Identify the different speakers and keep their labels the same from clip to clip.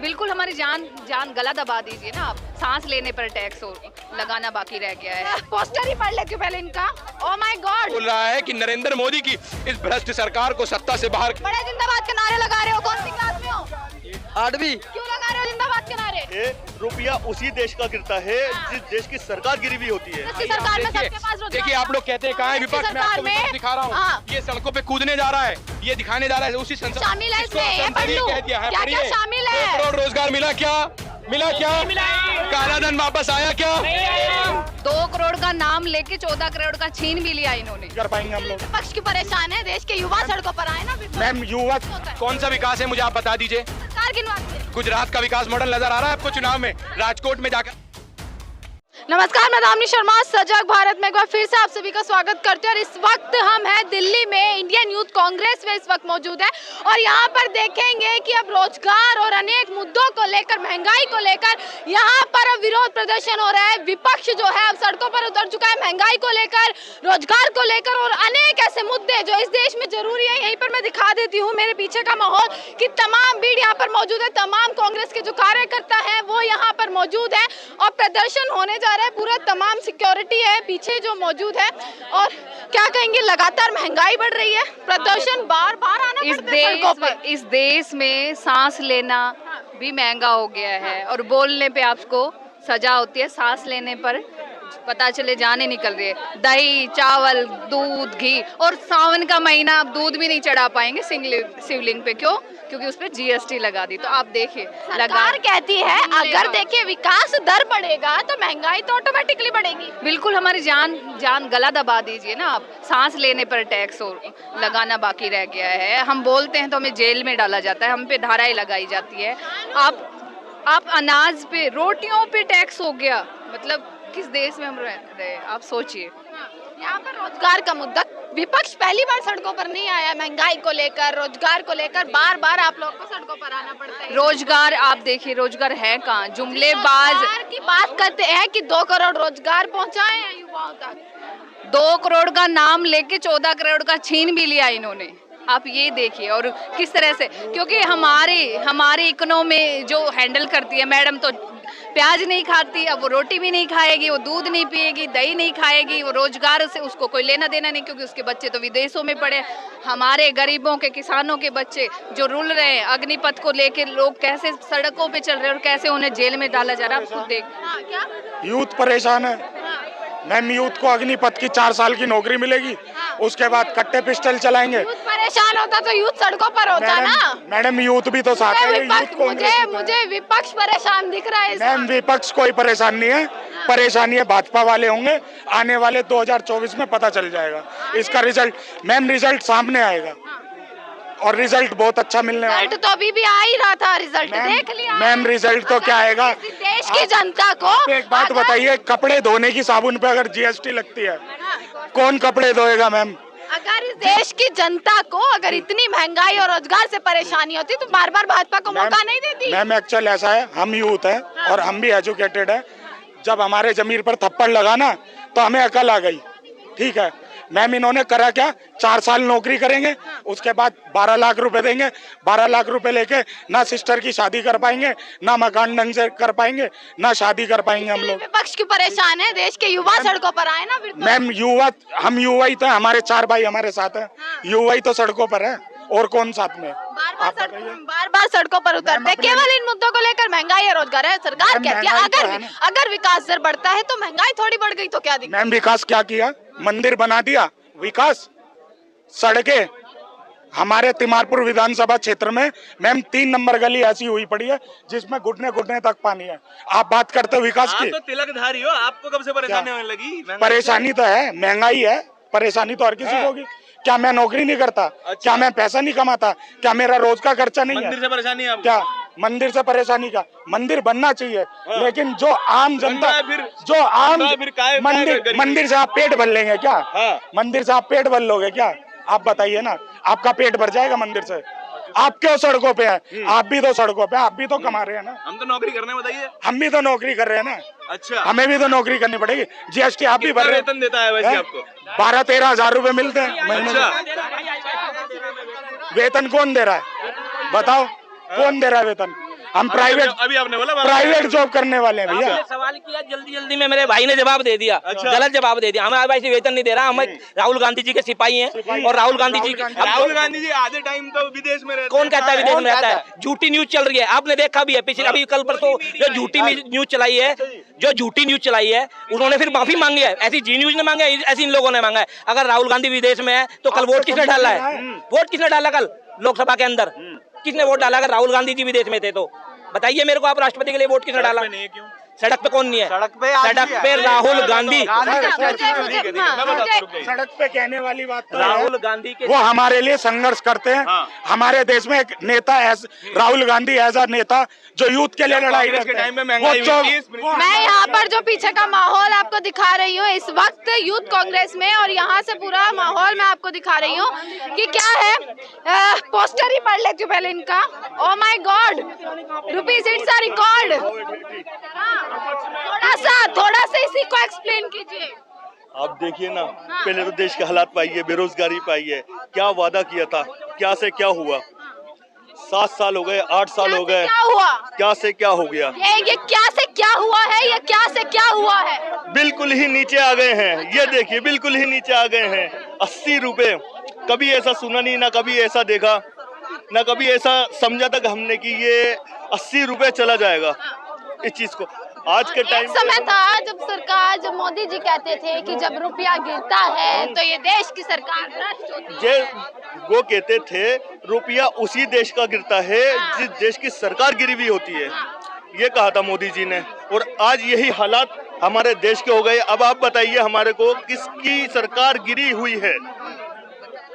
Speaker 1: बिल्कुल हमारी जान जान गला दबा दीजिए ना आप। सांस लेने पर टैक्स लगाना बाकी रह गया है।
Speaker 2: पोस्टर ही पढ़ लेती हूँ पहले इनका। Oh my God.
Speaker 3: बोल रहा है कि नरेंद्र मोदी की इस भ्रष्ट सरकार को सत्ता से बाहर।
Speaker 2: बड़े जिंदाबाद के नारे लगा रहे हो, कौन सी क्लास में हो?
Speaker 4: 8वीं।
Speaker 2: क्यों लगा रहे हो जिंदाबाद के नारे?
Speaker 5: रुपया उसी देश का गिरता है जिस देश की सरकार गिरी हुई होती है।
Speaker 2: जिसकी सरकार में सबके पास रोजगार।
Speaker 3: देखिए आप लोग कहते हैं कहाँ है विपक्ष, मैं आपको विपक्ष दिखा रहा हूँ। ये सड़कों पे कूदने जा रहा है, ये दिखाने जा रहा है उसी संसद
Speaker 2: शामिल है
Speaker 3: इसको
Speaker 2: इसमें, ये
Speaker 3: संसद ही
Speaker 2: पढ़ लूं।
Speaker 3: कह दिया है।
Speaker 2: क्या क्या
Speaker 3: पढ़िए।
Speaker 2: शामिल
Speaker 3: 2
Speaker 2: है?
Speaker 3: करोड़ रोजगार मिला क्या? मिला क्या? काला धन वापस आया क्या?
Speaker 1: 2 करोड़ का नाम लेके 14 करोड़ का छीन भी लिया इन्होंने।
Speaker 3: कर पाएंगे हम लोग?
Speaker 2: विपक्ष की परेशान है, देश के युवा सड़कों पर आए ना।
Speaker 3: मैम युवा कौन सा विकास है मुझे आप बता दीजिए।
Speaker 2: सरकार गिनवाती है।
Speaker 3: गुजरात का विकास मॉडल नजर आ रहा है आपको चुनाव में? राजकोट में जाकर
Speaker 2: नमस्कार, मैं दामिनी शर्मा सजग भारत में एक बार फिर से आप सभी का स्वागत करते हैं। और इस वक्त हम हैं दिल्ली में, इंडियन यूथ कांग्रेस में इस वक्त मौजूद है। और यहाँ पर देखेंगे कि अब रोजगार और अनेक मुद्दों को लेकर, महंगाई को लेकर यहाँ पर अब विरोध प्रदर्शन हो रहा है। विपक्ष जो है अब सड़कों पर उतर चुका है, महंगाई को लेकर, रोजगार को लेकर और अनेक ऐसे मुद्दे जो इस देश में जरूरी है। यहीं पर मैं दिखा देती हूँ मेरे पीछे का माहौल कि तमाम भीड़ यहाँ पर मौजूद है, तमाम कांग्रेस के जो कार्यकर्ता है वो यहाँ पर मौजूद है और प्रदर्शन होने जा रहा है। पूरा तमाम सिक्योरिटी है पीछे जो मौजूद है। और क्या कहेंगे, लगातार महंगाई बढ़ रही है, प्रदर्शन बार बार आना
Speaker 1: इस देश में सांस लेना भी महंगा हो गया है और बोलने पे आपको सजा होती है, सांस लेने पर पता चले जाने निकल रही है। दही, चावल, दूध, घी और सावन का महीना आप दूध भी नहीं चढ़ा पाएंगे शिवलिंग पे। क्यों? क्योंकि उस पे जीएसटी लगा दी। तो आप देखिए,
Speaker 2: सरकार कहती है अगर देखिए विकास दर बढ़ेगा तो महंगाई तो ऑटोमेटिकली बढ़ेगी।
Speaker 1: बिल्कुल हमारी जान गला दबा दीजिए ना आप। सांस लेने पर टैक्स लगाना बाकी रह गया है। हम बोलते हैं तो हमें जेल में डाला जाता है, हम पे धाराएं लगाई जाती है। आप अनाज पे, रोटियों पे टैक्स हो गया। मतलब किस देश में हम रह रहे, आप सोचिए।
Speaker 2: यहाँ पर रोजगार का मुद्दा, विपक्ष पहली बार सड़कों पर नहीं आया। महंगाई को लेकर, रोजगार को लेकर बार बार आप लोगों को सड़कों पर आना पड़ता है।
Speaker 1: रोजगार आप देखिए, रोजगार है कहाँ? जुमलेबाज
Speaker 2: की बात करते हैं कि 2 करोड़ रोजगार पहुँचाए हैं युवाओं तक।
Speaker 1: 2 करोड़ का नाम लेके 14 करोड़ का छीन भी लिया इन्होंने। आप ये देखिए और किस तरह से, क्योंकि हमारी इकोनॉमी जो हैंडल करती है मैडम, तो प्याज नहीं खाती, अब वो रोटी भी नहीं खाएगी, वो दूध नहीं पिएगी, दही नहीं खाएगी, वो रोजगार से उसको कोई लेना देना नहीं, क्योंकि उसके बच्चे तो विदेशों में पड़े। हमारे गरीबों के, किसानों के बच्चे जो रुल रहे हैं, अग्निपथ को लेके लोग कैसे सड़कों पे चल रहे हैं और कैसे उन्हें जेल में डाला जा रहा है, आप खुद देख।
Speaker 6: यूथ परेशान है मैम। यूथ को अग्निपथ की 4 साल की नौकरी मिलेगी, उसके बाद कट्टे पिस्टल चलाएंगे।
Speaker 2: यूथ परेशान होता तो यूथ सड़कों पर होता ना।
Speaker 6: मैडम यूथ भी तो साथ है।
Speaker 2: मुझे विपक्ष परेशान दिख रहा है।
Speaker 6: मैम विपक्ष कोई परेशान नहीं है, परेशानी है भाजपा वाले होंगे। आने वाले 2024 में पता चल जाएगा इसका रिजल्ट। मैम रिजल्ट सामने आएगा और रिजल्ट बहुत अच्छा मिलने वाला है।
Speaker 2: रिजल्ट तो अभी भी आ ही रहा था, रिजल्ट देख लिया।
Speaker 6: मैम रिजल्ट तो क्या आएगा?
Speaker 2: देश की जनता को
Speaker 6: एक बात बताइए, कपड़े धोने की साबुन पे अगर जीएसटी लगती है, कौन कपड़े धोएगा मैम?
Speaker 2: अगर इस देश की जनता को अगर इतनी महंगाई और रोजगार से परेशानी होती तो बार बार भाजपा को मौका नहीं देती।
Speaker 6: मैम एक्चुअल ऐसा है, हम यूथ है और हम भी एजुकेटेड है। जब हमारे जमीर पर थप्पड़ लगा ना तो हमें अकल आ गई। ठीक है मैम, इन्होंने करा क्या? 4 साल नौकरी करेंगे, उसके बाद 12 लाख रुपए देंगे। 12 लाख रुपए लेके ना सिस्टर की शादी कर पाएंगे, ना मकान ढंग से कर पाएंगे, ना शादी कर पाएंगे हम लोग।
Speaker 2: विपक्ष की परेशान है, देश के युवा सड़कों पर आए ना।
Speaker 6: मैम युवा, हम युवा ही तो, हमारे 4 भाई हमारे साथ है। युवा ही तो सड़कों पर है, और कौन साथ में?
Speaker 2: बार बार सड़कों पर उतरते हैं केवल इन मुद्दों को लेकर। महंगाई और रोजगार है, सरकार कहती है अगर विकास दर बढ़ता है तो महंगाई थोड़ी बढ़ गई तो क्या दिक्कत?
Speaker 6: मैम विकास क्या किया? मंदिर बना दिया, विकास। सड़कें हमारे तिमारपुर विधानसभा क्षेत्र में मैम 3 नंबर गली ऐसी हुई पड़ी है जिसमें घुटने घुटने तक पानी है। आप बात करते हो विकास की?
Speaker 5: तो तिलकधारी हो, आपको कब से परेशानी होने लगी?
Speaker 6: परेशानी तो है, महंगाई है, परेशानी तो हर किसी को होगी। क्या मैं नौकरी नहीं करता? क्या मैं पैसा नहीं कमाता? क्या मेरा रोज का खर्चा नहीं है?
Speaker 5: मंदिर से परेशानी है?
Speaker 6: क्या मंदिर से परेशानी? का मंदिर बनना चाहिए, लेकिन जो आम जनता, जो आम मंदिर से आप पेट भर लेंगे क्या? मंदिर से आप पेट भर लोगे क्या? आप बताइए ना, आपका पेट भर जाएगा मंदिर से? आप क्यों सड़कों पे हैं? आप भी तो सड़कों पे, आप भी तो कमा रहे हैं ना।
Speaker 5: हम तो नौकरी कर रहे हैं, बताइए।
Speaker 6: हम भी तो नौकरी कर रहे हैं ना।
Speaker 5: अच्छा,
Speaker 6: हमें भी तो नौकरी करनी पड़ेगी। जीएसटी आप भी भर रहे हैं।
Speaker 5: वेतन देता है वैसे आपको?
Speaker 6: 12-13 हजार रुपए मिलते हैं महीने में। वेतन कौन दे रहा है? बताओ, कौन दे रहा है वेतन? हम प्राइवेट
Speaker 5: अभी आपने बोला
Speaker 6: प्राइवेट जॉब करने वाले हैं भैया।
Speaker 4: सवाल किया जल्दी में, मेरे भाई ने जवाब दे दिया। गलत जवाब दे दिया। हमें भाई से वेतन नहीं दे रहा। हम राहुल गांधी जी के सिपाही हैं और राहुल गांधी जी
Speaker 5: आधे टाइम तो विदेश में रहते
Speaker 4: कौन कहता है विदेश में रहता है? झूठी न्यूज चल रही है, आपने देखा भी है पिछले अभी कल परसों जो झूठी न्यूज चलाई है, उन्होंने फिर माफी मांगी है। ऐसी जी न्यूज ने मांगा है, ऐसी इन लोगों ने मांगा है। अगर राहुल गांधी विदेश में है तो कल वोट किसने डाला है? वोट किसने डाला कल लोकसभा के अंदर? किसने वोट डाला? अगर राहुल गांधी जी विदेश में थे तो बताइए मेरे को, आप राष्ट्रपति के लिए वोट किसने डाला? सड़क पे कौन नहीं है? सड़क पे राहुल गांधी।
Speaker 6: सड़क पे कहने वाली बात तो
Speaker 4: राहुल गांधी के
Speaker 6: वो हमारे लिए संघर्ष करते हैं। हमारे देश में एक नेता राहुल गांधी ऐसा नेता जो यूथ के लिए लड़ाई करते हैं।
Speaker 2: मैं यहाँ पर जो पीछे का माहौल आपको दिखा रही हूँ इस वक्त यूथ कांग्रेस में, और यहाँ से पूरा माहौल मैं आपको दिखा रही हूँ कि क्या है। पोस्टर ही पढ़ लेती हूँ पहले इनका। Oh my God, rupees it's a record. थोड़ा सा इसी को एक्सप्लेन कीजिए।
Speaker 5: आप देखिए ना, पहले तो देश के हालात पाइए, बेरोजगारी पाइए, क्या वादा किया था, क्या से क्या हुआ। 7 साल हो गए, 8 साल हो गए,
Speaker 2: क्या हुआ?
Speaker 5: क्या से क्या हो गया?
Speaker 2: ये क्या से क्या हुआ है? ये क्या से क्या हुआ है?
Speaker 5: बिल्कुल ही नीचे आ गए हैं। ये देखिए, बिल्कुल ही नीचे आ गए हैं। 80 रुपए, कभी ऐसा सुना नहीं, ना कभी ऐसा देखा, ना कभी ऐसा समझा था हमने कि ये 80 रुपए चला जाएगा। इस चीज को आज के टाइम
Speaker 2: समय था जब मोदी जी कहते थे कि जब रुपया गिरता है तो ये देश की सरकार भ्रष्ट होती है।
Speaker 5: वो कहते थे रुपया उसी देश का गिरता है जिस देश की सरकार गिरी हुई होती है। ये कहा था मोदी जी ने, और आज यही हालात हमारे देश के हो गए। अब आप बताइए हमारे को, किसकी सरकार गिरी हुई है?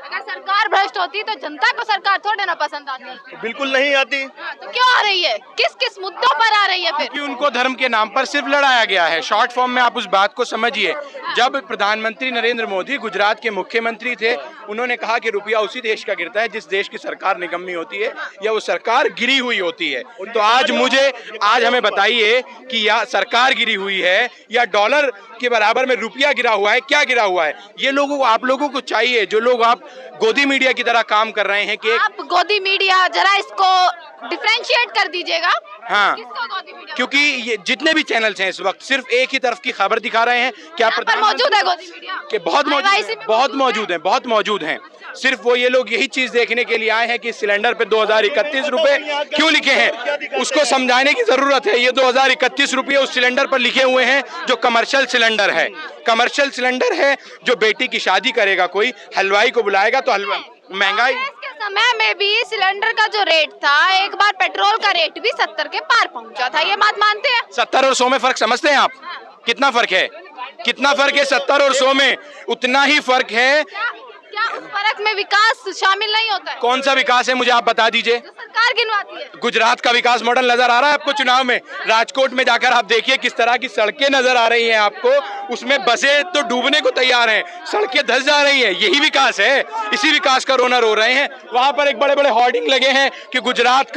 Speaker 2: अगर सरकार भ्रष्ट होती तो जनता को सरकार थोड़े ना पसंद आती।
Speaker 5: बिल्कुल नहीं आती।
Speaker 2: तो क्यों आ रही है? किस किस मुद्दों पर आ रही है फिर?
Speaker 3: क्योंकि उनको धर्म के नाम पर सिर्फ लड़ाया गया है। शॉर्ट फॉर्म में आप उस बात को समझिए। जब प्रधानमंत्री नरेंद्र मोदी गुजरात के मुख्यमंत्री थे, उन्होंने कहा कि रुपया उसी देश का गिरता है जिस देश की सरकार निकम्मी होती है या वो सरकार गिरी हुई होती है। तो आज हमें बताइए कि या सरकार गिरी हुई है या डॉलर के बराबर में रुपया गिरा हुआ है, क्या गिरा हुआ है? ये आप लोगों को चाहिए, जो लोग आप गोदी मीडिया की तरह काम कर रहे हैं कि
Speaker 2: आप गोदी मीडिया, जरा इसको डिफरेंशिएट कर दीजिएगा।
Speaker 3: हाँ,
Speaker 2: किसको गोदी मीडिया?
Speaker 3: क्योंकि ये जितने भी चैनल्स हैं इस वक्त सिर्फ एक ही तरफ की खबर दिखा रहे हैं। क्या
Speaker 2: मौजूद है गोदी मीडिया?
Speaker 3: कि बहुत मौजूद हैं। सिर्फ वो ये लोग यही चीज देखने के लिए आए हैं कि सिलेंडर पे 2031 रुपए क्यों लिखे हैं, उसको समझाने की जरूरत है। ये 2031 रुपए उस सिलेंडर पर लिखे हुए हैं जो कमर्शियल सिलेंडर है। कमर्शियल सिलेंडर है जो बेटी की शादी करेगा, कोई हलवाई को बुलाएगा तो हलवा महंगाई
Speaker 2: के समय में भी सिलेंडर का जो रेट था, एक बार पेट्रोल का रेट भी 70 के पार पहुंचा था। ये बात मानते हैं?
Speaker 3: 70 और 100 में फर्क समझते हैं आप? कितना फर्क है? 70 और 100 में उतना ही फर्क है।
Speaker 2: क्या उस फर्क में विकास शामिल नहीं होता है?
Speaker 3: कौन सा विकास है मुझे आप बता दीजिए।
Speaker 2: जो सरकार गिनवाती है।
Speaker 3: गुजरात का विकास मॉडल नजर आ रहा है आपको चुनाव में? राजकोट में जाकर आप देखिए किस तरह की सड़कें नजर आ रही हैं आपको। उसमें बसें तो डूबने को तैयार हैं, सड़कें धंस जा रही हैं। यही विकास है, इसी विकास का रोना रो रहे हैं। वहां पर एक बड़े बड़े होर्डिंग लगे हैं कि गुजरात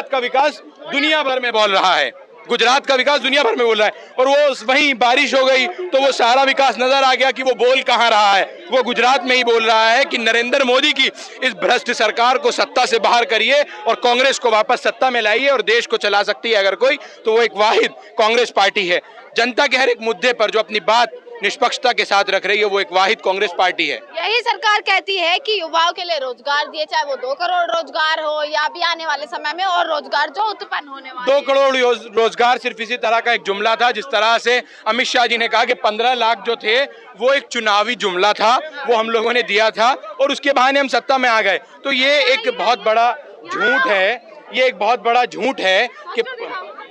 Speaker 3: का विकास दुनिया भर में बोल रहा है। गुजरात का विकास दुनिया भर में बोल रहा है, और वो वहीं बारिश हो गई तो वो सारा विकास नजर आ गया कि वो बोल कहाँ रहा है। वो गुजरात में ही बोल रहा है कि नरेंद्र मोदी की इस भ्रष्ट सरकार को सत्ता से बाहर करिए और कांग्रेस को वापस सत्ता में लाइए, और देश को चला सकती है अगर कोई तो वो एक वाहिद कांग्रेस पार्टी है। जनता के हर एक मुद्दे पर जो अपनी बात निष्पक्षता के साथ रख रही है वो एक वाहिद कांग्रेस पार्टी है।
Speaker 2: यही सरकार कहती है कि युवाओं के लिए रोजगार दिए, चाहे वो 2 करोड़ रोजगार हो या अभी आने वाले समय में और रोजगार जो उत्पन्न होने वाले
Speaker 3: 2 करोड़ रोजगार सिर्फ इसी तरह का एक जुमला था, जिस तरह से अमित शाह जी ने कहा कि 15 लाख जो थे वो एक चुनावी जुमला था, वो हम लोगों ने दिया था और उसके बहाने हम सत्ता में आ गए। तो ये एक बहुत बड़ा झूठ है, ये एक बहुत बड़ा झूठ है कि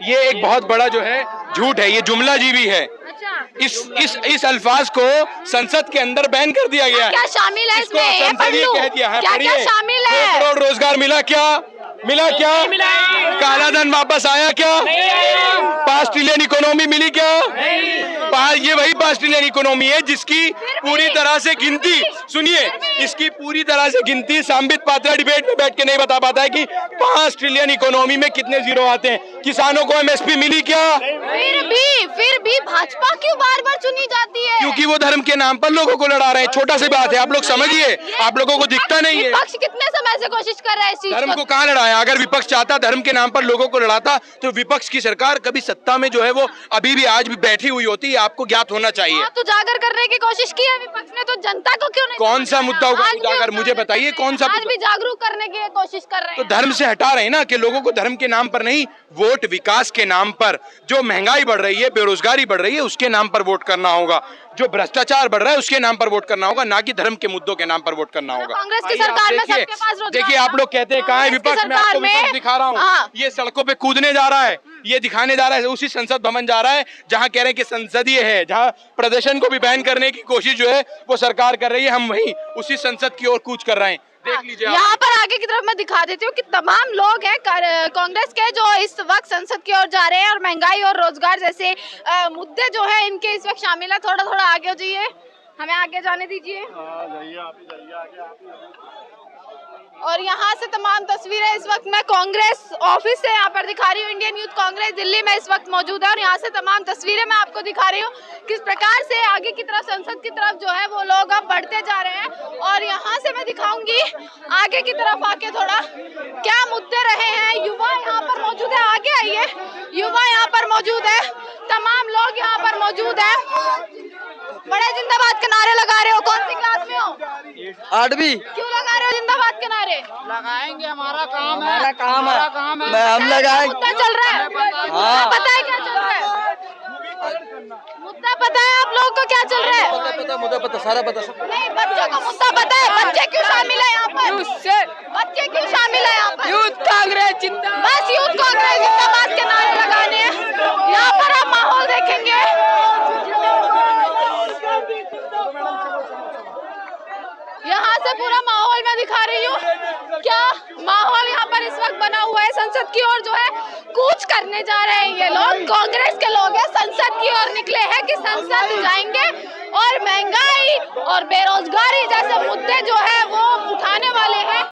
Speaker 3: ये एक बहुत बड़ा जो है झूठ है, ये जुमला जीवी है। इस अल्फाज को संसद के अंदर बैन कर दिया गया है।
Speaker 2: क्या शामिल है इसमें? ये
Speaker 3: कह दिया है,
Speaker 2: क्या शामिल है?
Speaker 3: 2 करोड़ रोजगार मिला क्या? काला धन वापस आया क्या? 5 ट्रिलियन इकोनॉमी मिली क्या? ये वही 5 ट्रिलियन इकोनॉमी है जिसकी पूरी तरह से गिनती, सुनिए, इसकी पूरी तरह से गिनती सांबित पात्रा डिबेट में बैठ के नहीं बता पाता है कि 5 ट्रिलियन इकोनॉमी में कितने जीरो आते हैं। किसानों को एमएसपी मिली क्या?
Speaker 2: नहीं, फिर भी भाजपा क्यों बार बार चुनी जाती है?
Speaker 3: क्योंकि वो धर्म के नाम पर लोगों को लड़ा रहे हैं। छोटा सी बात है, आप लोग समझिए, आप लोगों को दिखता नहीं है।
Speaker 2: विपक्ष कितने समय से कोशिश कर रहा है इस चीज
Speaker 3: धर्म को कहाँ लड़ाया? अगर विपक्ष चाहता धर्म के नाम पर लोगों को लड़ाता तो विपक्ष की सरकार कभी सत्ता में जो है वो अभी भी आज भी बैठी हुई होती है, आपको ज्ञात होना चाहिए।
Speaker 2: तो जागर करने की कोशिश की है विपक्ष ने, तो जनता को क्यों नहीं?
Speaker 3: कौन सा मुद्दा होगा उजागर? मुझे बताइए कौन सा?
Speaker 2: आज भी जागरूक करने की कोशिश कर रहे
Speaker 3: तो
Speaker 2: हैं।
Speaker 3: धर्म से हटा रहे हैं ना, कि लोगों को धर्म के नाम पर नहीं, वोट विकास के नाम पर, जो महंगाई बढ़ रही है, बेरोजगारी बढ़ रही है, उसके नाम पर वोट करना होगा, जो भ्रष्टाचार बढ़ रहा है उसके नाम पर वोट करना होगा, ना कि धर्म के मुद्दों के नाम पर वोट करना होगा।
Speaker 2: कांग्रेस की
Speaker 3: आइए आप
Speaker 2: सरकार में
Speaker 3: देखिए,
Speaker 2: सबके पास रोजगार
Speaker 3: देखिए आप लोग कहते हैं कहाँ है विपक्ष? मैं आपको विपक्ष दिखा रहा हूँ, ये सड़कों पे कूदने जा रहा है, ये दिखाने जा रहा है, उसी संसद भवन जा रहा है जहाँ कह रहे हैं कि संसदीय है, जहाँ प्रदर्शन को भी बैन करने की कोशिश जो है वो सरकार कर रही है, हम वही उसी संसद की ओर कूच कर रहे हैं। देख लीजिए
Speaker 2: यहाँ पर आगे की तरफ मैं दिखा देती हूँ कि तमाम लोग हैं कांग्रेस के जो इस वक्त संसद की ओर जा रहे हैं और महंगाई और रोजगार जैसे मुद्दे जो है इनके इस वक्त शामिल है। थोड़ा थोड़ा आगे हो जाइए, हमें आगे जाने दीजिए। और यहाँ से तमाम तस्वीरें इस वक्त मैं कांग्रेस ऑफिस से यहाँ पर दिखा रही हूँ। इंडियन यूथ कांग्रेस दिल्ली में इस वक्त मौजूद है और यहाँ से तमाम तस्वीरें मैं आपको दिखा रही हूँ किस प्रकार से आगे की तरफ संसद की तरफ जो है वो लोग अब बढ़ते जा रहे हैं। और यहाँ से मैं दिखाऊंगी आगे की तरफ आके थोड़ा क्या मुद्दे रहे हैं। युवा यहाँ पर मौजूद है, आगे आइए, युवा यहाँ पर मौजूद है, तमाम लोग यहाँ पर मौजूद है। बड़े जिंदाबाद के नारे लगा रहे हो, कौन सी क्लास में हो?
Speaker 7: 8वीं।
Speaker 2: क्यों लगा रहे हो जिंदाबाद के नारे?
Speaker 7: लगाएंगे, हमारा काम है, हमारा काम है, हम लगाएंगे।
Speaker 2: मुद्दा चल रहा है,
Speaker 7: हाँ।
Speaker 2: पता है क्या चल रहा है? मुद्दा पता है आप लोगों को क्या चल रहा है?
Speaker 7: मुद्दा पता, सारा पता।
Speaker 2: नहीं, बच्चों को मुद्दा पता है, बच्चे क्यों शामिल है यहाँ पर? बच्चे क्यों शामिल है यहाँ पर?
Speaker 7: यूथ कांग्रेस जिंदाबाद।
Speaker 2: बस यूथ कांग्रेस जिंदाबाद के नारे लगाने हैं। यहाँ पर आप माहौल देखेंगे, यहाँ से पूरा माहौल मैं दिखा रही हूँ क्या माहौल यहाँ पर इस वक्त बना हुआ है। संसद की ओर जो है कूच करने जा रहे हैं ये लोग, कांग्रेस के लोग हैं, संसद की ओर निकले हैं कि संसद जाएंगे और महंगाई और बेरोजगारी जैसे मुद्दे जो है वो